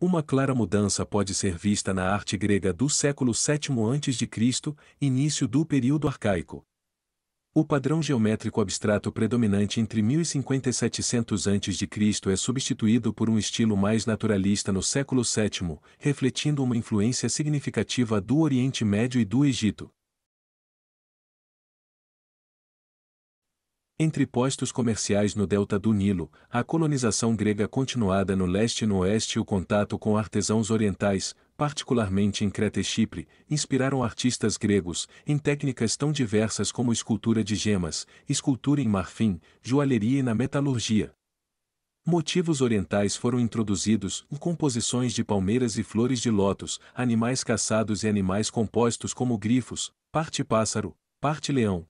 Uma clara mudança pode ser vista na arte grega do século VII a.C., início do período arcaico. O padrão geométrico abstrato predominante entre 1050 e 700 a.C. é substituído por um estilo mais naturalista no século VII, refletindo uma influência significativa do Oriente Médio e do Egito. Entre postos comerciais no delta do Nilo, a colonização grega continuada no leste e no oeste e o contato com artesãos orientais, particularmente em Creta e Chipre, inspiraram artistas gregos, em técnicas tão diversas como escultura de gemas, escultura em marfim, joalheria e na metalurgia. Motivos orientais foram introduzidos em composições de palmeiras e flores de lótus, animais caçados e animais compostos como grifos, parte pássaro, parte leão.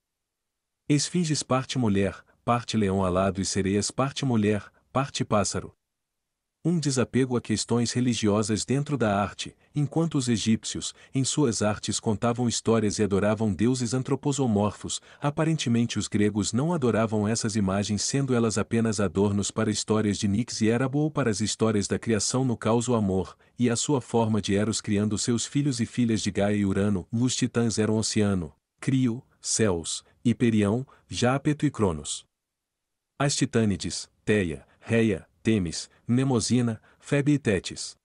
Esfinges parte mulher, parte leão alado e sereias parte mulher, parte pássaro. Um desapego a questões religiosas dentro da arte, enquanto os egípcios, em suas artes contavam histórias e adoravam deuses antroposomorfos, aparentemente os gregos não adoravam essas imagens sendo elas apenas adornos para histórias de Nix e Érabo ou para as histórias da criação no caos o amor, e a sua forma de Eros criando seus filhos e filhas de Gaia e Urano, os titãs eram Oceano, Crio, Céus, Hiperião, Jápeto e Cronos. As titânides, Teia, Reia, Temis, Mnemosina, Febe e Tétis.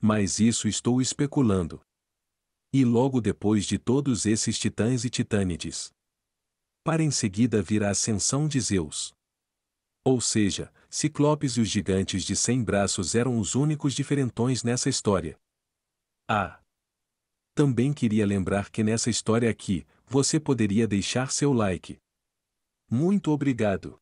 Mas isso estou especulando. E logo depois de todos esses titãs e titânides, para em seguida vir a ascensão de Zeus. Ou seja, Ciclopes e os gigantes de 100 braços eram os únicos diferentões nessa história. Também queria lembrar que nessa história aqui, você poderia deixar seu like. Muito obrigado.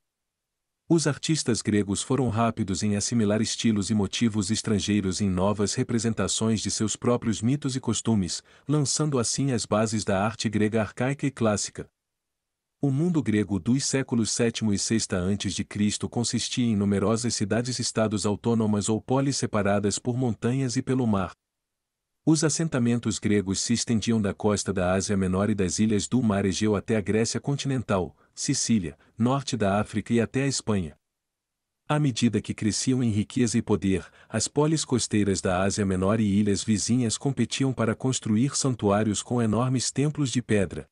Os artistas gregos foram rápidos em assimilar estilos e motivos estrangeiros em novas representações de seus próprios mitos e costumes, lançando assim as bases da arte grega arcaica e clássica. O mundo grego dos séculos VII e VI a.C. consistia em numerosas cidades-estados autônomas ou polis separadas por montanhas e pelo mar. Os assentamentos gregos se estendiam da costa da Ásia Menor e das ilhas do Mar Egeu até a Grécia continental, Sicília, norte da África e até a Espanha. À medida que cresciam em riqueza e poder, as polis costeiras da Ásia Menor e ilhas vizinhas competiam para construir santuários com enormes templos de pedra.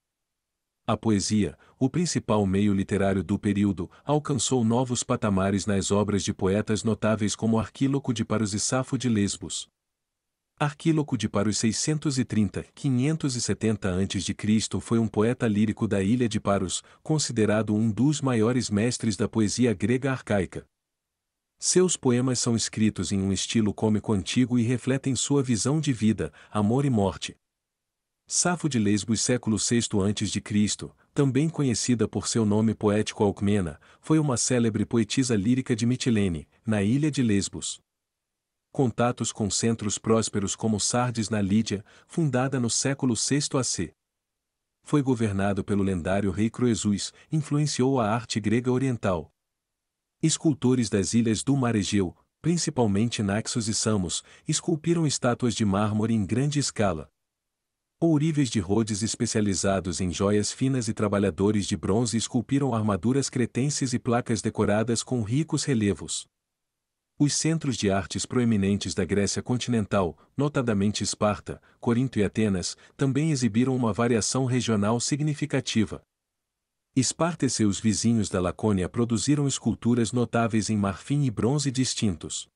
A poesia, o principal meio literário do período, alcançou novos patamares nas obras de poetas notáveis como Arquíloco de Paros e Safo de Lesbos. Arquíloco de Paros 630-570 a.C. foi um poeta lírico da ilha de Paros, considerado um dos maiores mestres da poesia grega arcaica. Seus poemas são escritos em um estilo cômico antigo e refletem sua visão de vida, amor e morte. Safo de Lesbos século VI a.C., também conhecida por seu nome poético Alcmena, foi uma célebre poetisa lírica de Mitilene, na ilha de Lesbos. Contatos com centros prósperos como Sardes na Lídia, fundada no século VI a.C. Foi governado pelo lendário rei Croesus, influenciou a arte grega oriental. Escultores das ilhas do Mar Egeu, principalmente Naxos e Samos, esculpiram estátuas de mármore em grande escala. Ourives de Rhodes especializados em joias finas e trabalhadores de bronze esculpiram armaduras cretenses e placas decoradas com ricos relevos. Os centros de artes proeminentes da Grécia continental, notadamente Esparta, Corinto e Atenas, também exibiram uma variação regional significativa. Esparta e seus vizinhos da Lacônia produziram esculturas notáveis em marfim e bronze distintos.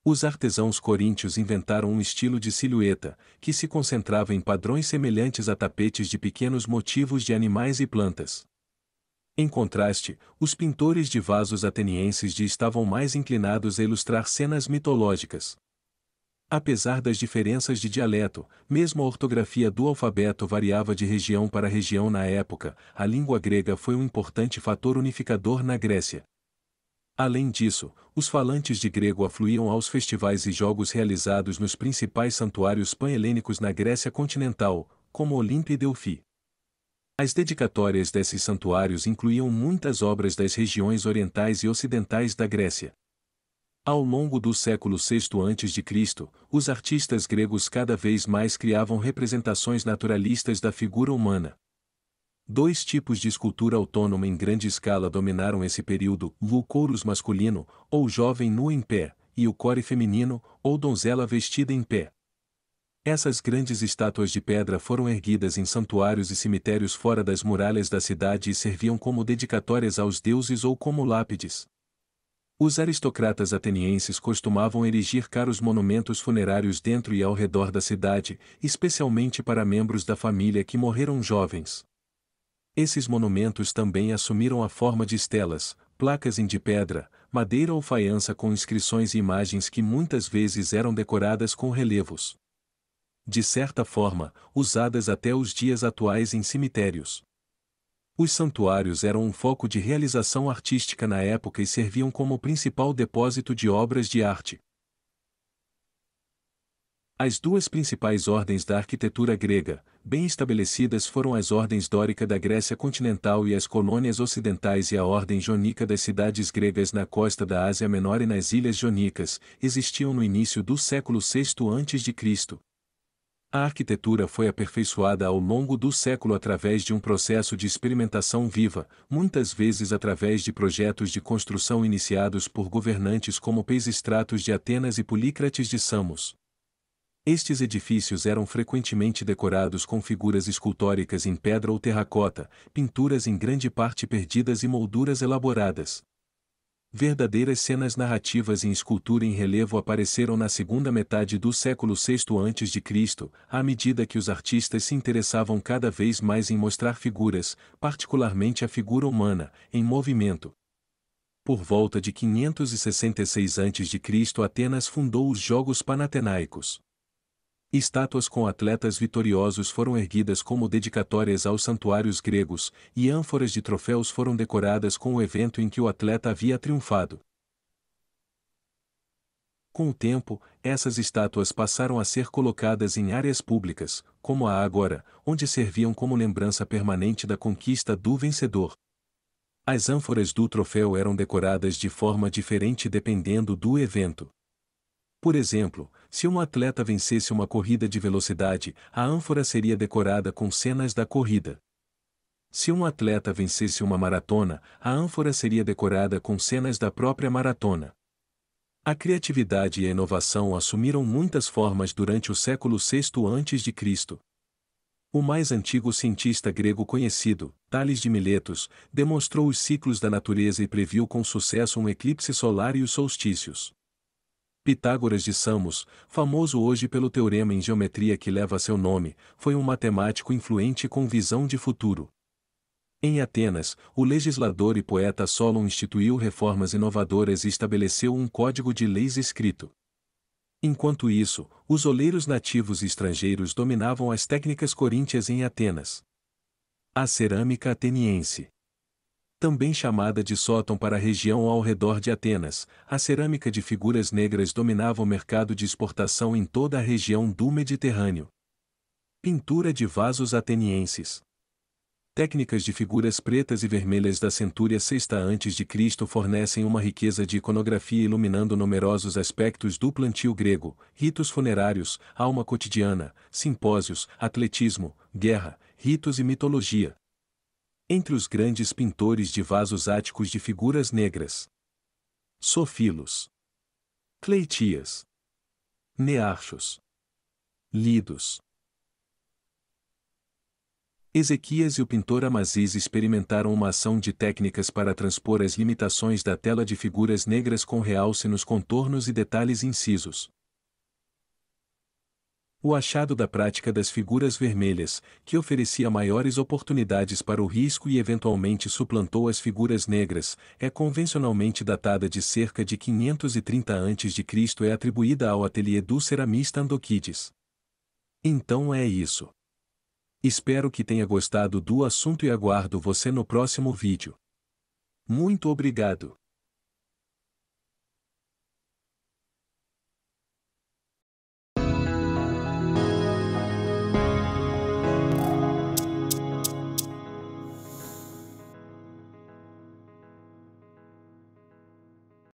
Os artesãos coríntios inventaram um estilo de silhueta, que se concentrava em padrões semelhantes a tapetes de pequenos motivos de animais e plantas. Em contraste, os pintores de vasos atenienses estavam mais inclinados a ilustrar cenas mitológicas. Apesar das diferenças de dialeto, mesmo a ortografia do alfabeto variava de região para região na época, a língua grega foi um importante fator unificador na Grécia. Além disso, os falantes de grego afluíam aos festivais e jogos realizados nos principais santuários pan-helênicos na Grécia continental, como Olímpia e Delfi. As dedicatórias desses santuários incluíam muitas obras das regiões orientais e ocidentais da Grécia. Ao longo do século VI a.C., os artistas gregos cada vez mais criavam representações naturalistas da figura humana. Dois tipos de escultura autônoma em grande escala dominaram esse período: o chorus masculino, ou jovem nu em pé, e o core feminino, ou donzela vestida em pé. Essas grandes estátuas de pedra foram erguidas em santuários e cemitérios fora das muralhas da cidade e serviam como dedicatórias aos deuses ou como lápides. Os aristocratas atenienses costumavam erigir caros monumentos funerários dentro e ao redor da cidade, especialmente para membros da família que morreram jovens. Esses monumentos também assumiram a forma de estelas, placas de pedra, madeira ou faiança com inscrições e imagens que muitas vezes eram decoradas com relevos. De certa forma, usadas até os dias atuais em cemitérios. Os santuários eram um foco de realização artística na época e serviam como principal depósito de obras de arte. As duas principais ordens da arquitetura grega, bem estabelecidas, foram as ordens dórica da Grécia continental e as colônias ocidentais e a ordem jônica das cidades gregas na costa da Ásia Menor e nas ilhas jônicas, existiam no início do século VI a.C. A arquitetura foi aperfeiçoada ao longo do século através de um processo de experimentação viva, muitas vezes através de projetos de construção iniciados por governantes como Peisistratos de Atenas e Polícrates de Samos. Estes edifícios eram frequentemente decorados com figuras escultóricas em pedra ou terracota, pinturas em grande parte perdidas e molduras elaboradas. Verdadeiras cenas narrativas em escultura em relevo apareceram na segunda metade do século VI a.C., à medida que os artistas se interessavam cada vez mais em mostrar figuras, particularmente a figura humana, em movimento. Por volta de 566 a.C., Atenas fundou os Jogos Panatenaicos. Estátuas com atletas vitoriosos foram erguidas como dedicatórias aos santuários gregos, e ânforas de troféus foram decoradas com o evento em que o atleta havia triunfado. Com o tempo, essas estátuas passaram a ser colocadas em áreas públicas, como a Ágora, onde serviam como lembrança permanente da conquista do vencedor. As ânforas do troféu eram decoradas de forma diferente dependendo do evento. Por exemplo, se um atleta vencesse uma corrida de velocidade, a ânfora seria decorada com cenas da corrida. Se um atleta vencesse uma maratona, a ânfora seria decorada com cenas da própria maratona. A criatividade e a inovação assumiram muitas formas durante o século VI a.C. O mais antigo cientista grego conhecido, Tales de Miletos, demonstrou os ciclos da natureza e previu com sucesso um eclipse solar e os solstícios. Pitágoras de Samos, famoso hoje pelo teorema em geometria que leva seu nome, foi um matemático influente com visão de futuro. Em Atenas, o legislador e poeta Solon instituiu reformas inovadoras e estabeleceu um código de leis escrito. Enquanto isso, os oleiros nativos e estrangeiros dominavam as técnicas coríntias em Atenas. A cerâmica ateniense, também chamada de sóton para a região ao redor de Atenas, a cerâmica de figuras negras dominava o mercado de exportação em toda a região do Mediterrâneo. Pintura de vasos atenienses. Técnicas de figuras pretas e vermelhas da centúria VI a.C. fornecem uma riqueza de iconografia iluminando numerosos aspectos do plantio grego, ritos funerários, alma cotidiana, simpósios, atletismo, guerra, ritos e mitologia. Entre os grandes pintores de vasos áticos de figuras negras: Sofilos, Cleitias, Nearchos, Lidos. Ezequias e o pintor Amaziz experimentaram uma ação de técnicas para transpor as limitações da tela de figuras negras com realce nos contornos e detalhes incisos. O achado da prática das figuras vermelhas, que oferecia maiores oportunidades para o risco e eventualmente suplantou as figuras negras, é convencionalmente datada de cerca de 530 a.C. e é atribuída ao ateliê do ceramista Andoquides. Então é isso. Espero que tenha gostado do assunto e aguardo você no próximo vídeo. Muito obrigado.